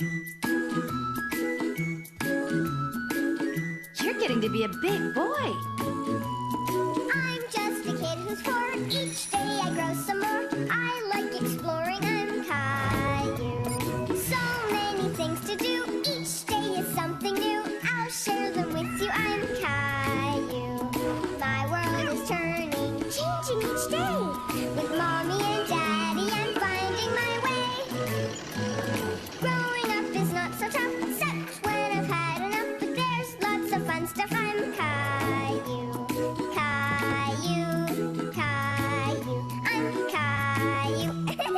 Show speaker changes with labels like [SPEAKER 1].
[SPEAKER 1] You're getting to be a big boy.
[SPEAKER 2] I'm just a kid who's 4. Each day I grow some more. I like exploring. I'm Caillou. So many things to do. Each day is something new. I'll share them with you. I'm Caillou. My world is turning, changing each day. With mommy and daddy, I'm finding my way. Growing up is not so tough, except when I've had enough. But there's lots of fun stuff. I'm Caillou. Caillou, Caillou, I'm Caillou.